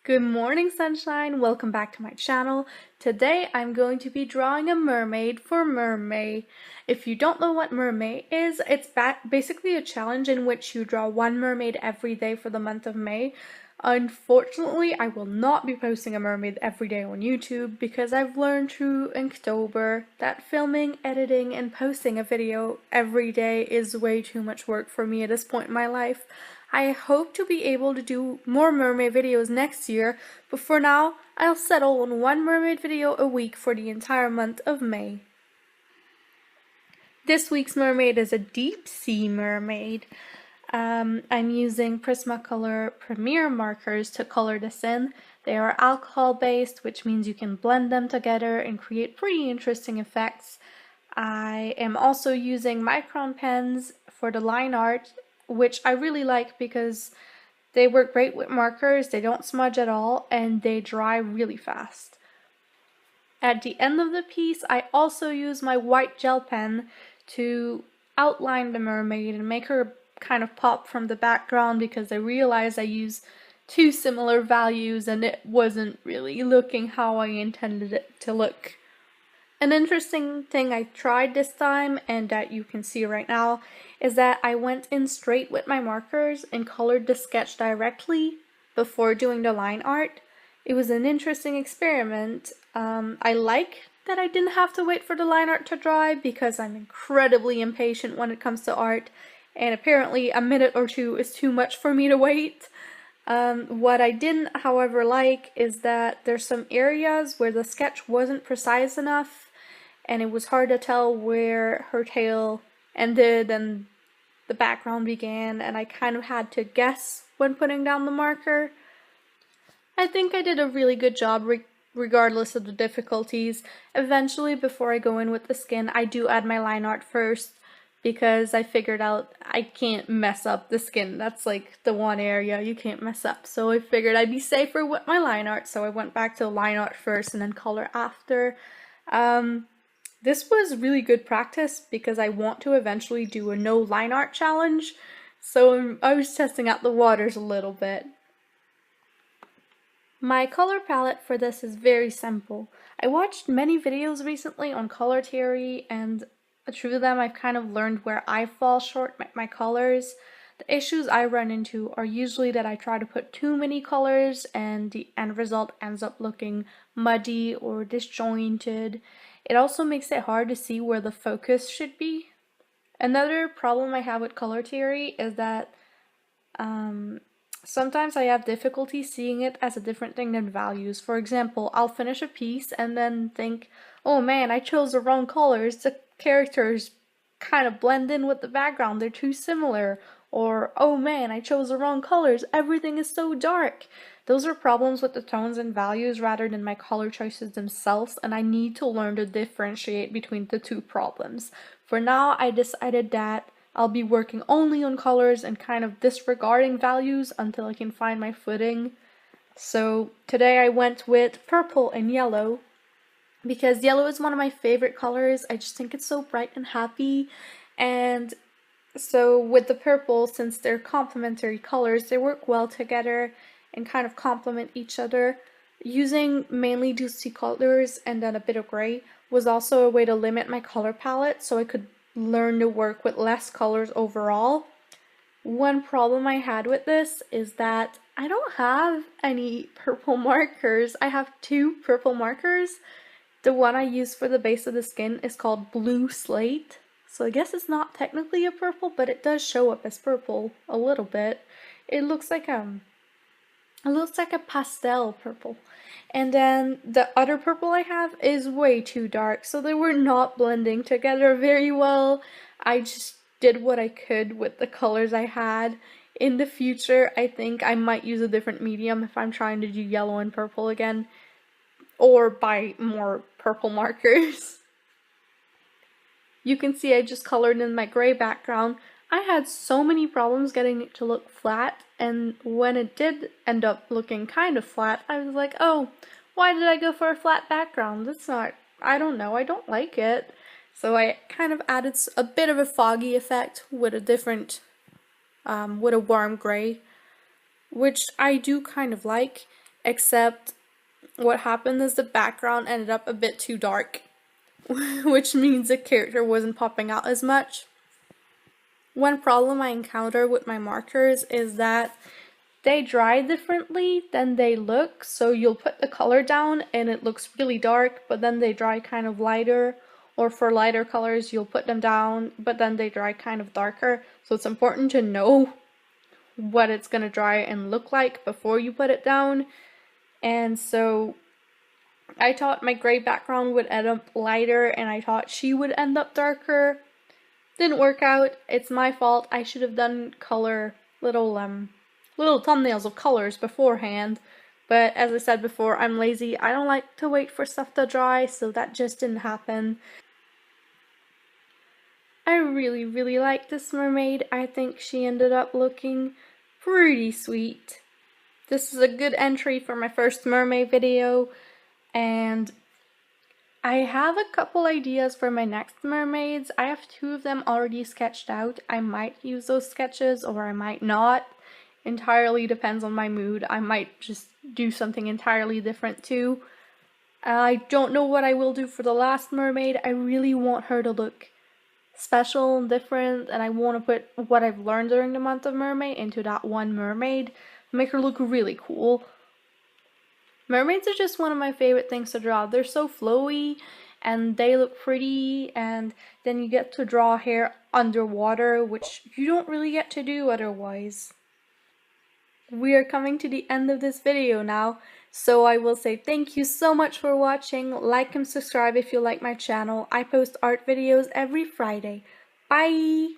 Good morning, sunshine. Welcome back to my channel. Today I'm going to be drawing a mermaid for MERMAY. If you don't know what MERMAY is, it's basically a challenge in which you draw one mermaid every day for the month of May. Unfortunately, I will not be posting a mermaid every day on YouTube because I've learned through Inktober that filming, editing, and posting a video every day is way too much work for me at this point in my life. I hope to be able to do more mermaid videos next year, but for now, I'll settle on one mermaid video a week for the entire month of May. This week's mermaid is a deep sea mermaid. I'm using Prismacolor Premier markers to color this in. They are alcohol based, which means you can blend them together and create pretty interesting effects. I am also using Micron pens for the line art, which I really like because they work great with markers, they don't smudge at all, and they dry really fast. At the end of the piece, I also use my white gel pen to outline the mermaid and make her kind of pop from the background because I realized I used two similar values and it wasn't really looking how I intended it to look. An interesting thing I tried this time, and that you can see right now, is that I went in straight with my markers and colored the sketch directly before doing the line art. It was an interesting experiment. I like that I didn't have to wait for the line art to dry because I'm incredibly impatient when it comes to art, and apparently a minute or two is too much for me to wait. What I didn't, however, like is that there's some areas where the sketch wasn't precise enough and it was hard to tell where her tail ended and the background began, and I kind of had to guess when putting down the marker. I think I did a really good job regardless of the difficulties. Eventually, before I go in with the skin, I do add my line art first because I figured out I can't mess up the skin. That's like the one area you can't mess up. So I figured I'd be safer with my line art, so I went back to line art first and then color after. This was really good practice because I want to eventually do a no line art challenge, so I was testing out the waters a little bit. My color palette for this is very simple. I watched many videos recently on color theory, and through them I've kind of learned where I fall short with my colors. The issues I run into are usually that I try to put too many colors and the end result ends up looking muddy or disjointed. It also makes it hard to see where the focus should be. Another problem I have with color theory is that sometimes I have difficulty seeing it as a different thing than values. For example, I'll finish a piece and then think, oh man, I chose the wrong colors. The characters kind of blend in with the background. They're too similar. Or, oh man, I chose the wrong colors. Everything is so dark. Those are problems with the tones and values rather than my color choices themselves, and I need to learn to differentiate between the two problems. For now, I decided that I'll be working only on colors and kind of disregarding values until I can find my footing. So today I went with purple and yellow because yellow is one of my favorite colors. I just think it's so bright and happy, and so with the purple, since they're complementary colors, they work well together and kind of complement each other. Using mainly dusty colors and then a bit of gray was also a way to limit my color palette so I could learn to work with less colors overall. One problem I had with this is that I don't have any purple markers. I have two purple markers. The one I use for the base of the skin is called Blue Slate. So I guess it's not technically a purple, but it does show up as purple a little bit. It looks like a pastel purple. And then the other purple I have is way too dark, so they were not blending together very well. I just did what I could with the colors I had. In the future, I think I might use a different medium if I'm trying to do yellow and purple again, or buy more purple markers. You can see I just colored in my gray background. I had so many problems getting it to look flat, and when it did end up looking kind of flat, I was like, oh, why did I go for a flat background? I don't know, I don't like it. So I kind of added a bit of a foggy effect with a warm gray, which I do kind of like. except what happened is the background ended up a bit too dark, which means the character wasn't popping out as much. One problem I encounter with my markers is that they dry differently than they look, so you'll put the color down and it looks really dark, but then they dry kind of lighter, or for lighter colors you'll put them down, but then they dry kind of darker, so it's important to know what it's going to dry and look like before you put it down. And so I thought my gray background would end up lighter and I thought she would end up darker. Didn't work out. It's my fault. I should have done color little thumbnails of colors beforehand, but as I said before, I'm lazy. I don't like to wait for stuff to dry, so that just didn't happen. I really like this mermaid. I think she ended up looking pretty sweet. This is a good entry for my first mermaid video, and I have a couple ideas for my next mermaids. I have 2 of them already sketched out. I might use those sketches or I might not. Entirely depends on my mood. I might just do something entirely different too. I don't know what I will do for the last mermaid. I really want her to look special and different, and I want to put what I've learned during the month of Mermay into that one mermaid. Make her look really cool. Mermaids are just one of my favorite things to draw. They're so flowy and they look pretty, and then you get to draw hair underwater, which you don't really get to do otherwise. We are coming to the end of this video now, so I will say thank you so much for watching. Like and subscribe if you like my channel. I post art videos every Friday. Bye!